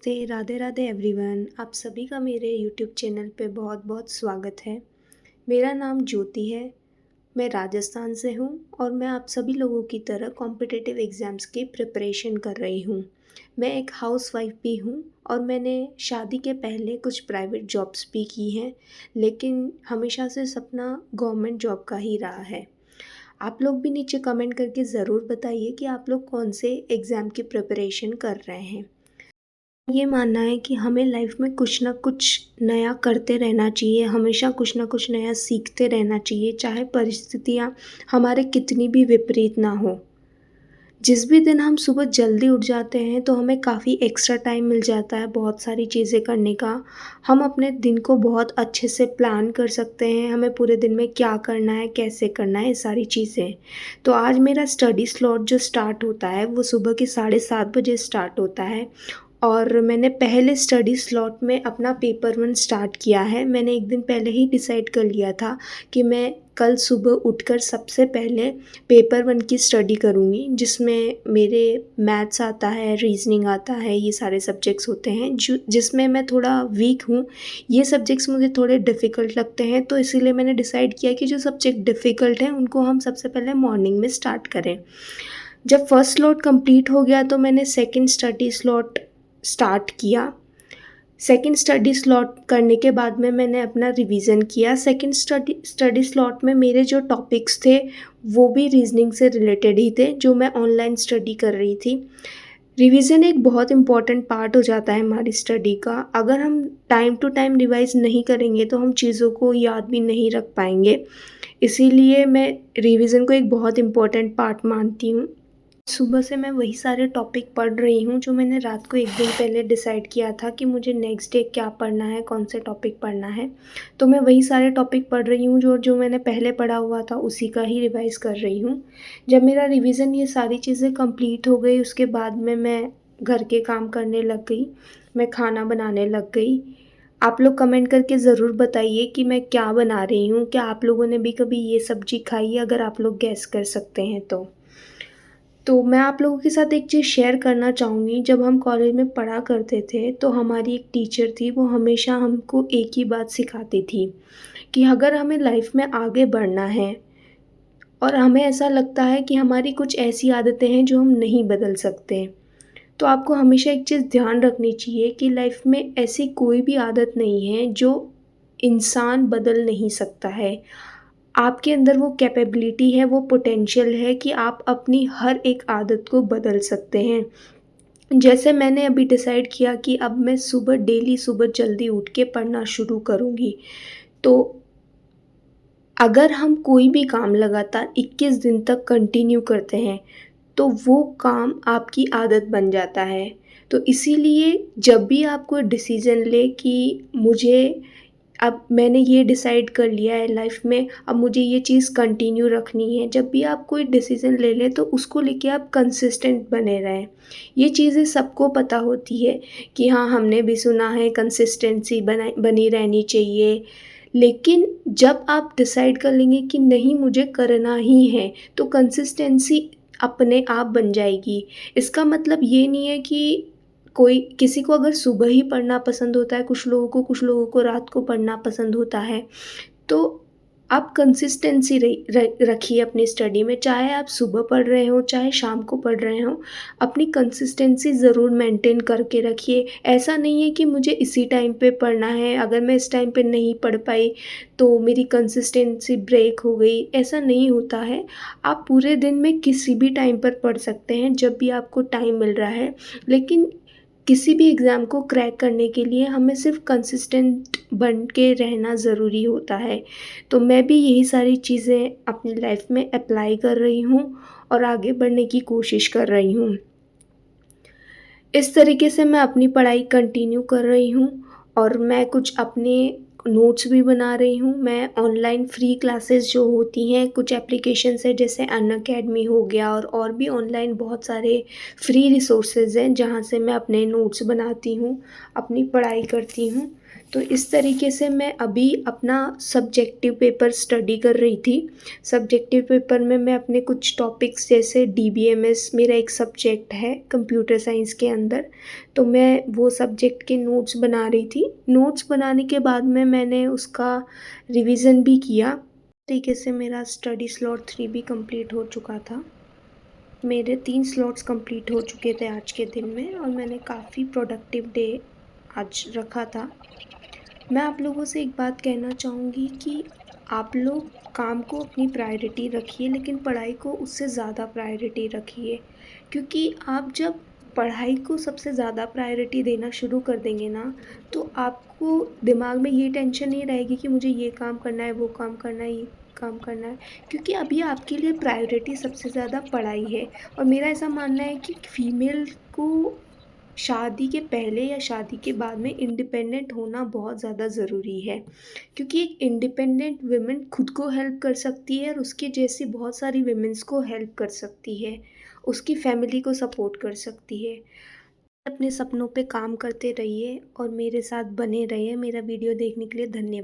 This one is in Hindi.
नमस्ते, राधे राधे एवरीवन। आप सभी का मेरे यूट्यूब चैनल पे बहुत बहुत स्वागत है। मेरा नाम ज्योति है। मैं राजस्थान से हूँ और मैं आप सभी लोगों की तरह कॉम्पिटिटिव एग्ज़ाम्स की प्रिपरेशन कर रही हूँ। मैं एक हाउसवाइफ भी हूँ और मैंने शादी के पहले कुछ प्राइवेट जॉब्स भी की हैं, लेकिन हमेशा से सपना गवर्नमेंट जॉब का ही रहा है। आप लोग भी नीचे कमेंट करके ज़रूर बताइए कि आप लोग कौन से एग्ज़ाम की प्रिपरेशन कर रहे हैं। ये मानना है कि हमें लाइफ में कुछ ना कुछ नया करते रहना चाहिए, हमेशा कुछ ना कुछ नया सीखते रहना चाहिए, चाहे परिस्थितियाँ हमारे कितनी भी विपरीत ना हो। जिस भी दिन हम सुबह जल्दी उठ जाते हैं तो हमें काफ़ी एक्स्ट्रा टाइम मिल जाता है बहुत सारी चीज़ें करने का। हम अपने दिन को बहुत अच्छे से प्लान कर सकते हैं, हमें पूरे दिन में क्या करना है, कैसे करना है, ये सारी चीज़ें। तो आज मेरा स्टडी स्लॉट जो स्टार्ट होता है वो सुबह के 7:30 बजे स्टार्ट होता है और मैंने पहले स्टडी स्लॉट में अपना पेपर 1 स्टार्ट किया है। मैंने एक दिन पहले ही डिसाइड कर लिया था कि मैं कल सुबह उठकर सबसे पहले पेपर 1 की स्टडी करूँगी, जिसमें मेरे मैथ्स आता है, रीज़निंग आता है, ये सारे सब्जेक्ट्स होते हैं जिसमें मैं थोड़ा वीक हूँ। ये सब्जेक्ट्स मुझे थोड़े डिफ़िकल्ट लगते हैं, तो इसीलिए मैंने डिसाइड किया कि जो सब्जेक्ट डिफ़िकल्ट हैं उनको हम सबसे पहले मॉर्निंग में स्टार्ट करें। जब फर्स्ट स्लॉट कंप्लीट हो गया तो मैंने सेकंड स्टडी स्लॉट स्टार्ट किया। सेकंड स्टडी स्लॉट करने के बाद में मैंने अपना रिवीज़न किया। सेकंड स्टडी स्लॉट में मेरे जो टॉपिक्स थे वो भी रीज़निंग से रिलेटेड ही थे, जो मैं ऑनलाइन स्टडी कर रही थी। रिवीज़न एक बहुत इम्पॉर्टेंट पार्ट हो जाता है हमारी स्टडी का। अगर हम टाइम टू टाइम रिवाइज़ नहीं करेंगे तो हम चीज़ों को याद भी नहीं रख पाएँगे। इसीलिए मैं रिवीज़न को एक बहुत इम्पॉर्टेंट पार्ट मानती हूँ। सुबह से मैं वही सारे टॉपिक पढ़ रही हूँ जो मैंने रात को 1 दिन पहले डिसाइड किया था कि मुझे नेक्स्ट डे क्या पढ़ना है, कौन से टॉपिक पढ़ना है। तो मैं वही सारे टॉपिक पढ़ रही हूँ जो जो मैंने पहले पढ़ा हुआ था उसी का ही रिवाइज़ कर रही हूँ। जब मेरा रिवीज़न ये सारी चीज़ें कंप्लीट हो गई उसके बाद में मैं घर के काम करने लग गई, मैं खाना बनाने लग गई। आप लोग कमेंट करके ज़रूर बताइए कि मैं क्या बना रही हूँ? क्या आप लोगों ने भी कभी ये सब्ज़ी खाई है? अगर आप लोग गेस कर सकते हैं तो। तो मैं आप लोगों के साथ एक चीज़ शेयर करना चाहूँगी। जब हम कॉलेज में पढ़ा करते थे तो हमारी एक टीचर थी, वो हमेशा हमको एक ही बात सिखाती थी कि अगर हमें लाइफ में आगे बढ़ना है और हमें ऐसा लगता है कि हमारी कुछ ऐसी आदतें हैं जो हम नहीं बदल सकते, तो आपको हमेशा एक चीज़ ध्यान रखनी चाहिए कि लाइफ में ऐसी कोई भी आदत नहीं है जो इंसान बदल नहीं सकता है। आपके अंदर वो कैपेबिलिटी है, वो पोटेंशियल है कि आप अपनी हर एक आदत को बदल सकते हैं। जैसे मैंने अभी डिसाइड किया कि अब मैं सुबह डेली सुबह जल्दी उठ के पढ़ना शुरू करूँगी। तो अगर हम कोई भी काम लगातार 21 दिन तक कंटिन्यू करते हैं, तो वो काम आपकी आदत बन जाता है। तो इसीलिए जब भी आप कोई डिसीज़न लें कि मुझे अब मैंने ये डिसाइड कर लिया है लाइफ में, अब मुझे ये चीज़ कंटिन्यू रखनी है। जब भी आप कोई डिसीज़न ले लें तो उसको लेके आप कंसिस्टेंट बने रहें। ये चीज़ें सबको पता होती है कि हाँ, हमने भी सुना है कंसिस्टेंसी बनी रहनी चाहिए। लेकिन जब आप डिसाइड कर लेंगे कि नहीं मुझे करना ही है, तो कंसिस्टेंसी अपने आप बन जाएगी। इसका मतलब ये नहीं है कि कोई किसी को अगर सुबह ही पढ़ना पसंद होता है, कुछ लोगों को रात को पढ़ना पसंद होता है। तो आप कंसिस्टेंसी रखिए अपनी स्टडी में, चाहे आप सुबह पढ़ रहे हों, चाहे शाम को पढ़ रहे हों, अपनी कंसिस्टेंसी ज़रूर मेंटेन करके रखिए। ऐसा नहीं है कि मुझे इसी टाइम पे पढ़ना है, अगर मैं इस टाइम पे नहीं पढ़ पाई, तो मेरी कंसिस्टेंसी ब्रेक हो गई, ऐसा नहीं होता है। आप पूरे दिन में किसी भी टाइम पर पढ़ सकते हैं, जब भी आपको टाइम मिल रहा है। लेकिन किसी भी एग्ज़ाम को क्रैक करने के लिए हमें सिर्फ़ कंसिस्टेंट बन के रहना ज़रूरी होता है। तो मैं भी यही सारी चीज़ें अपनी लाइफ़ में अप्लाई कर रही हूँ और आगे बढ़ने की कोशिश कर रही हूँ। इस तरीके से मैं अपनी पढ़ाई कंटिन्यू कर रही हूँ और मैं कुछ अपने नोट्स भी बना रही हूँ। मैं ऑनलाइन फ्री क्लासेस जो होती हैं, कुछ एप्लीकेशंस है जैसे अनअकैडमी हो गया और भी ऑनलाइन बहुत सारे फ्री रिसोर्सेज़ हैं जहाँ से मैं अपने नोट्स बनाती हूँ, अपनी पढ़ाई करती हूँ। तो इस तरीके से मैं अभी अपना सब्जेक्टिव पेपर स्टडी कर रही थी। सब्जेक्टिव पेपर में मैं अपने कुछ टॉपिक्स जैसे डीबीएमएस मेरा एक सब्जेक्ट है कंप्यूटर साइंस के अंदर, तो मैं वो सब्जेक्ट के नोट्स बना रही थी। नोट्स बनाने के बाद में मैंने उसका रिवीज़न भी किया। तरीके से मेरा स्टडी स्लॉट 3 भी कंप्लीट हो चुका था। मेरे 3 स्लॉट्स कंप्लीट हो चुके थे आज के दिन में और मैंने काफ़ी प्रोडक्टिव डे आज रखा था। मैं आप लोगों से एक बात कहना चाहूँगी कि आप लोग काम को अपनी प्रायोरिटी रखिए, लेकिन पढ़ाई को उससे ज़्यादा प्रायोरिटी रखिए। क्योंकि आप जब पढ़ाई को सबसे ज़्यादा प्रायोरिटी देना शुरू कर देंगे ना, तो आपको दिमाग में ये टेंशन नहीं रहेगी कि मुझे ये काम करना है, वो काम करना है, ये काम करना है। क्योंकि अभी आपके लिए प्रायोरिटी सबसे ज़्यादा पढ़ाई है और मेरा ऐसा मानना है कि फीमेल को शादी के पहले या शादी के बाद में इंडिपेंडेंट होना बहुत ज़्यादा ज़रूरी है, क्योंकि एक इंडिपेंडेंट वुमन खुद को हेल्प कर सकती है और उसके जैसी बहुत सारी वुमेन्स को हेल्प कर सकती है, उसकी फैमिली को सपोर्ट कर सकती है। अपने सपनों पे काम करते रहिए और मेरे साथ बने रहिए। मेरा वीडियो देखने के लिए धन्यवाद।